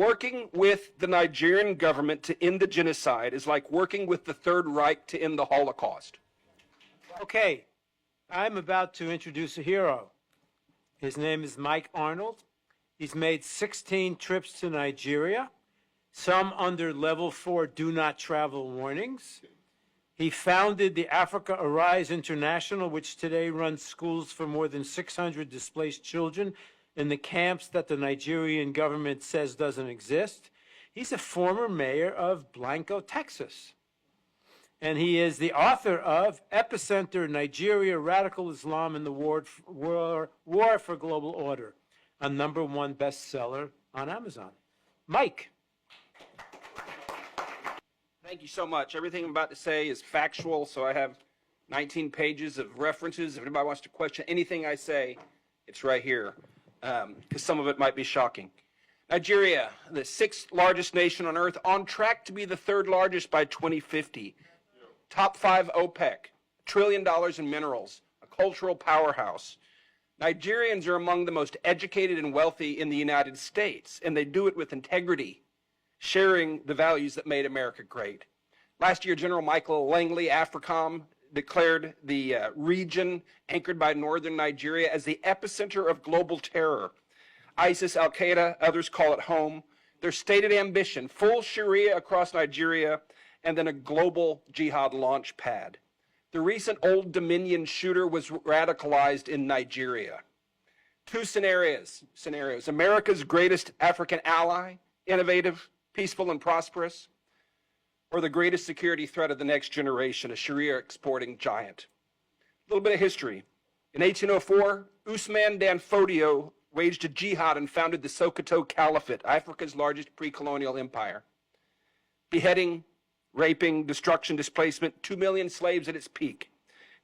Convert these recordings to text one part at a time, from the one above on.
Working with the Nigerian government to end the genocide is like working with the Third Reich to end the Holocaust. Okay, I'm about to introduce a hero. His name is Mike Arnold. He's made 16 trips to Nigeria, some under level 4 do not travel warnings. He founded the Africa Arise International, which today runs schools for more than 600 displaced children in the camps that the Nigerian government says doesn't exist. He's a former mayor of Blanco, Texas. And he is the author of Epicenter, Nigeria, Radical Islam and the War for Global Order, a #1 bestseller on Amazon. Mike. Thank you so much. Everything I'm about to say is factual, so I have 19 pages of references. If anybody wants to question anything I say, it's right here, because some of it might be shocking. Nigeria, the 6th largest nation on earth, on track to be the 3rd largest by 2050. Top 5 OPEC, $1 trillion in minerals, a cultural powerhouse. Nigerians are among the most educated and wealthy in the United States, and they do it with integrity, sharing the values that made America great. Last year, General Michael Langley, AFRICOM, declared the region anchored by northern Nigeria as the epicenter of global terror. ISIS, Al-Qaeda, others call it home. Their stated ambition, full Sharia across Nigeria, and then a global jihad launch pad. The recent Old Dominion shooter was radicalized in Nigeria. Two scenarios. America's greatest African ally, innovative, peaceful, and prosperous, or the greatest security threat of the next generation, a Sharia exporting giant. A little bit of history. In 1804, Usman Dan Fodio waged a jihad and founded the Sokoto Caliphate, Africa's largest pre-colonial empire. Beheading, raping, destruction, displacement, 2 million slaves at its peak.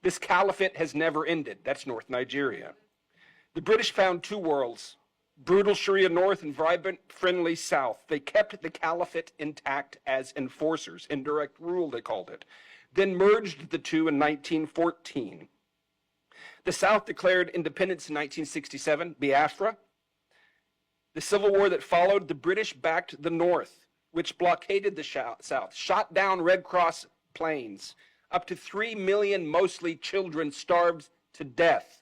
This caliphate has never ended. That's North Nigeria. The British found 2 worlds, brutal Sharia North and vibrant, friendly South. They kept the caliphate intact as enforcers, indirect rule they called it, then merged the two in 1914. The South declared independence in 1967, Biafra. The civil war that followed, the British backed the North, which blockaded the South, shot down Red Cross planes. Up to 3 million, mostly children, starved to death.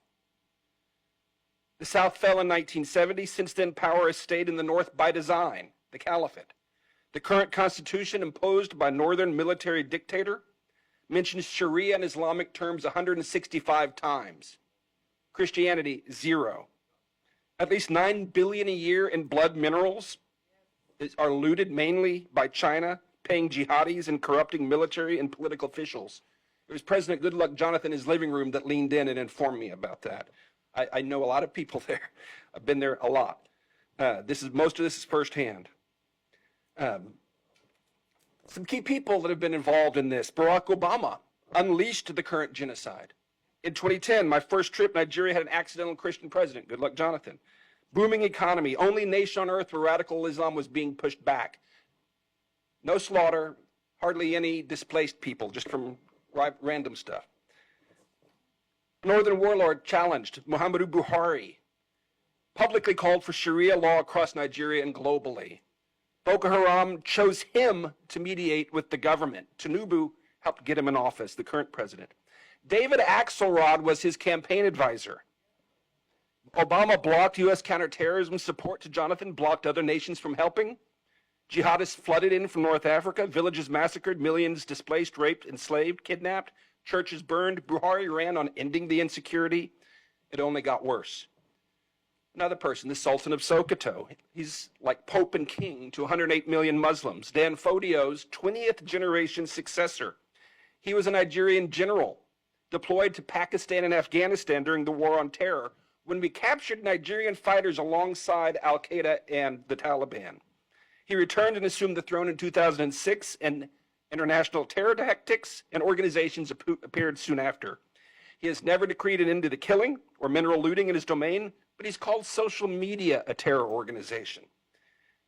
The South fell in 1970. Since then, power has stayed in the North by design, the caliphate. The current constitution, imposed by northern military dictator, mentions Sharia in Islamic terms 165 times. Christianity, 0. At least $9 billion a year in blood minerals are looted mainly by China, paying jihadis and corrupting military and political officials. It was President Goodluck Jonathan in his living room that leaned in and informed me about that. I know a lot of people there. I've been there a lot. Most of this is firsthand. Some key people that have been involved in this. Barack Obama unleashed the current genocide. In 2010, my first trip, Nigeria had an accidental Christian president, Goodluck Jonathan. Booming economy, only nation on earth where radical Islam was being pushed back. No slaughter, hardly any displaced people, just from random stuff. Northern warlord challenged Muhammadu Buhari, publicly called for Sharia law across Nigeria and globally. Boko Haram chose him to mediate with the government. Tinubu helped get him in office, the current president. David Axelrod was his campaign advisor. Obama blocked U.S. counterterrorism support to Jonathan, blocked other nations from helping. Jihadists flooded in from North Africa, villages massacred, millions displaced, raped, enslaved, kidnapped, churches burned. Buhari ran on ending the insecurity. It only got worse. Another person, the Sultan of Sokoto. He's like Pope and King to 108 million Muslims. Dan Fodio's 20th generation successor. He was a Nigerian general deployed to Pakistan and Afghanistan during the war on terror when we captured Nigerian fighters alongside Al-Qaeda and the Taliban. He returned and assumed the throne in 2006, and international terror tactics and organizations appeared soon after. He has never decreed an end to the killing or mineral looting in his domain, but he's called social media a terror organization.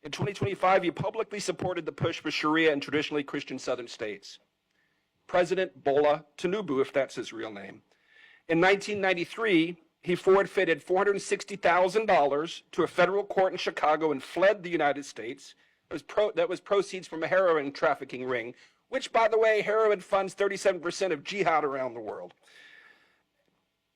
In 2025, he publicly supported the push for Sharia in traditionally Christian southern states. President Bola Tinubu, if that's his real name. In 1993, he forfeited $460,000 to a federal court in Chicago and fled the United States. That was proceeds from a heroin trafficking ring, which, by the way, heroin funds 37% of jihad around the world.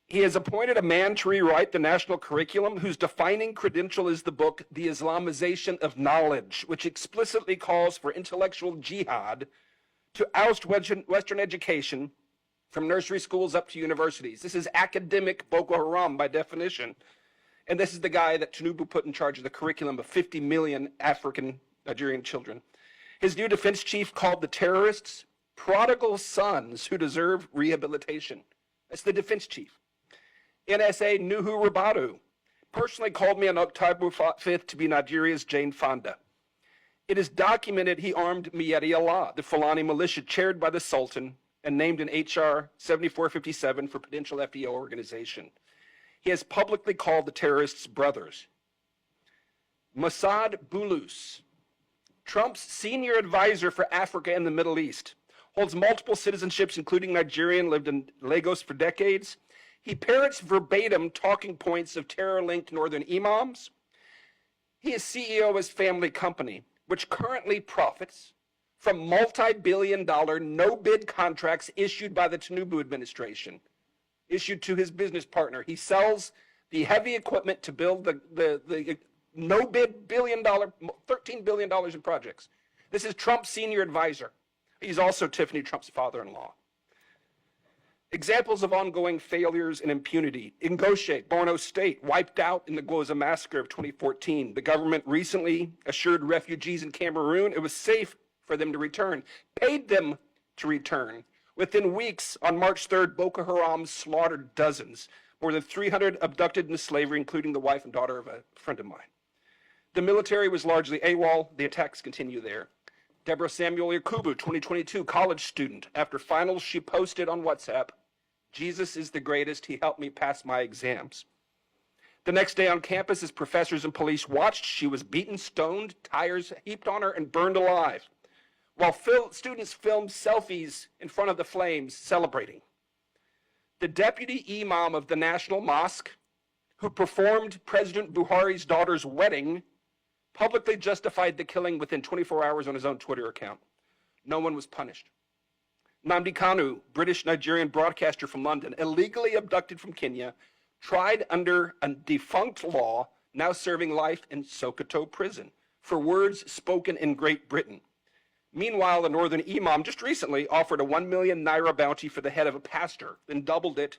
He has appointed a man to rewrite the national curriculum whose defining credential is the book, The Islamization of Knowledge, which explicitly calls for intellectual jihad to oust Western education from nursery schools up to universities. This is academic Boko Haram by definition. And this is the guy that Tinubu put in charge of the curriculum of 50 million African Nigerian children. His new defense chief called the terrorists prodigal sons who deserve rehabilitation. That's the defense chief. NSA Nuhu Ribadu personally called me on October 5th to be Nigeria's Jane Fonda. It is documented he armed Miyeti Allah, the Fulani militia chaired by the Sultan and named in HR 7457 for potential FDO organization. He has publicly called the terrorists brothers. Mossad Bulus, Trump's senior advisor for Africa and the Middle East, holds multiple citizenships, including Nigerian, lived in Lagos for decades. He parrots verbatim talking points of terror-linked northern imams. He is CEO of his family company, which currently profits from multi-billion-dollar no-bid contracts issued by the Tinubu administration, issued to his business partner. He sells the heavy equipment to build the no-bid billion-dollar, $13 billion in projects. This is Trump's senior advisor. He's also Tiffany Trump's father-in-law. Examples of ongoing failures and impunity. Ngoche, Borno State, wiped out in the Goza massacre of 2014. The government recently assured refugees in Cameroon it was safe for them to return, paid them to return. Within weeks, on March 3rd, Boko Haram slaughtered dozens, more than 300 abducted into slavery, including the wife and daughter of a friend of mine. The military was largely AWOL. The attacks continue there. Deborah Samuel Yakubu, 2022, college student. After finals, she posted on WhatsApp, "Jesus is the greatest. He helped me pass my exams." The next day on campus, as professors and police watched, she was beaten, stoned, tires heaped on her, and burned alive, while students filmed selfies in front of the flames celebrating. The deputy imam of the National Mosque, who performed President Buhari's daughter's wedding, publicly justified the killing within 24 hours on his own Twitter account. No one was punished. Nnamdi Kanu, British Nigerian broadcaster from London, illegally abducted from Kenya, tried under a defunct law, now serving life in Sokoto prison for words spoken in Great Britain. Meanwhile, a northern imam just recently offered a 1 million naira bounty for the head of a pastor, then doubled it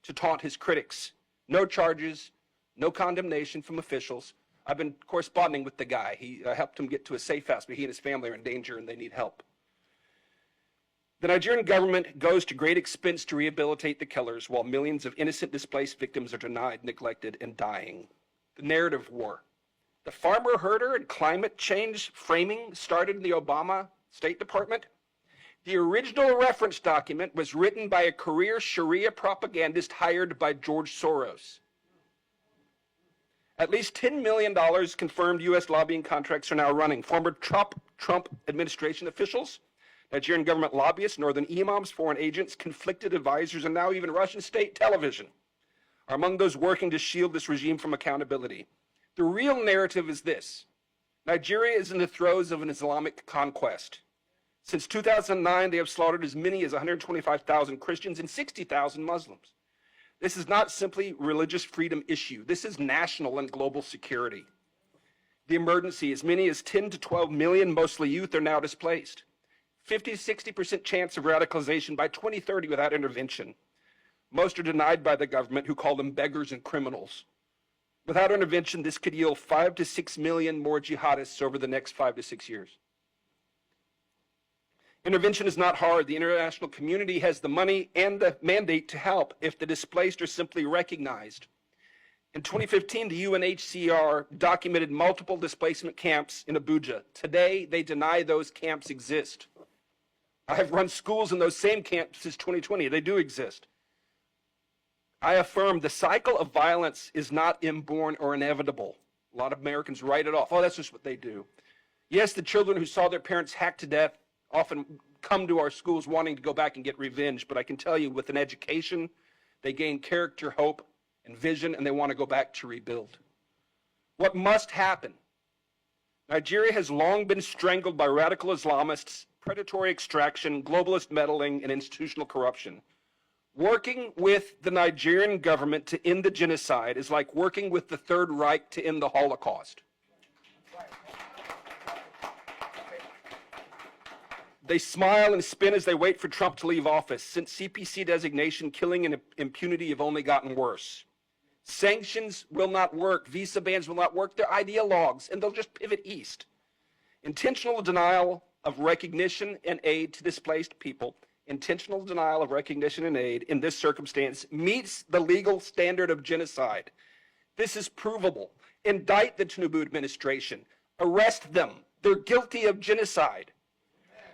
to taunt his critics. No charges, no condemnation from officials. I've been corresponding with the guy. He helped him get to a safe house, but he and his family are in danger and they need help. The Nigerian government goes to great expense to rehabilitate the killers, while millions of innocent displaced victims are denied, neglected, and dying. The narrative war. The farmer herder and climate change framing started in the Obama State Department. The original reference document was written by a career Sharia propagandist hired by George Soros. At least $10 million confirmed U.S. lobbying contracts are now running. Former Trump administration officials, Nigerian government lobbyists, northern imams, foreign agents, conflicted advisors, and now even Russian state television are among those working to shield this regime from accountability. The real narrative is this: Nigeria is in the throes of an Islamic conquest. Since 2009, they have slaughtered as many as 125,000 Christians and 60,000 Muslims. This is not simply a religious freedom issue. This is national and global security. The emergency: as many as 10 to 12 million, mostly youth, are now displaced. 50 to 60% chance of radicalization by 2030 without intervention. Most are denied by the government, who call them beggars and criminals. Without intervention, this could yield 5 to 6 million more jihadists over the next 5 to 6 years. Intervention is not hard. The international community has the money and the mandate to help if the displaced are simply recognized. In 2015, the UNHCR documented multiple displacement camps in Abuja. Today, they deny those camps exist. I have run schools in those same camps since 2020. They do exist. I affirm the cycle of violence is not inborn or inevitable. A lot of Americans write it off. Oh, that's just what they do. Yes, the children who saw their parents hacked to death often come to our schools wanting to go back and get revenge, but I can tell you, with an education, they gain character, hope, and vision, and they want to go back to rebuild. What must happen? Nigeria has long been strangled by radical Islamists, predatory extraction, globalist meddling, and institutional corruption. Working with the Nigerian government to end the genocide is like working with the Third Reich to end the Holocaust. They smile and spin as they wait for Trump to leave office. Since CPC designation, killing and impunity have only gotten worse. Sanctions will not work. Visa bans will not work. They're ideologues, and they'll just pivot east. Intentional denial of recognition and aid to displaced people, intentional denial of recognition and aid in this circumstance meets the legal standard of genocide. This is provable. Indict the Tinubu administration. Arrest them. They're guilty of genocide.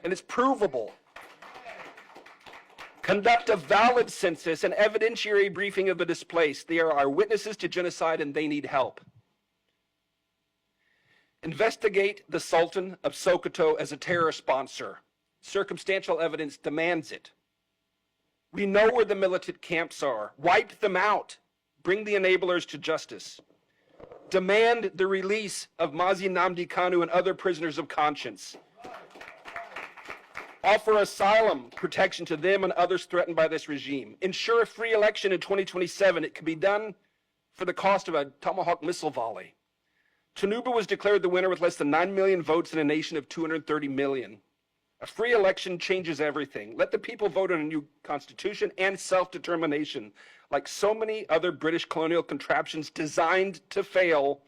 And it's provable. Conduct a valid census and evidentiary briefing of the displaced. They are our witnesses to genocide and they need help. Investigate the Sultan of Sokoto as a terror sponsor. Circumstantial evidence demands it. We know where the militant camps are. Wipe them out. Bring the enablers to justice. Demand the release of Mazi Nnamdi Kanu and other prisoners of conscience. Offer asylum protection to them and others threatened by this regime. Ensure a free election in 2027. It can be done for the cost of a Tomahawk missile volley. Tinubu was declared the winner with less than 9 million votes in a nation of 230 million. A free election changes everything. Let the people vote on a new constitution and self-determination. Like so many other British colonial contraptions designed to fail,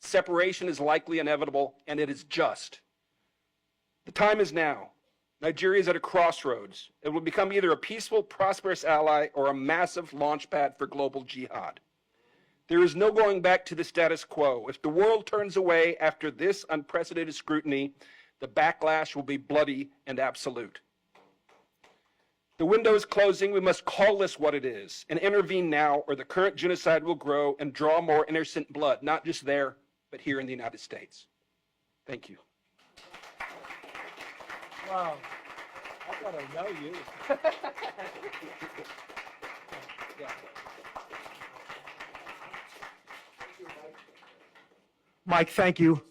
separation is likely inevitable, and it is just. The time is now. Nigeria is at a crossroads. It will become either a peaceful, prosperous ally or a massive launchpad for global jihad. There is no going back to the status quo. If the world turns away after this unprecedented scrutiny, the backlash will be bloody and absolute. The window is closing. We must call this what it is and intervene now, or the current genocide will grow and draw more innocent blood, not just there, but here in the United States. Thank you. Wow. I gotta know you. Mike, thank you.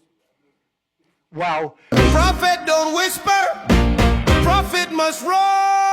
Wow. Prophet don't whisper, prophet must roar.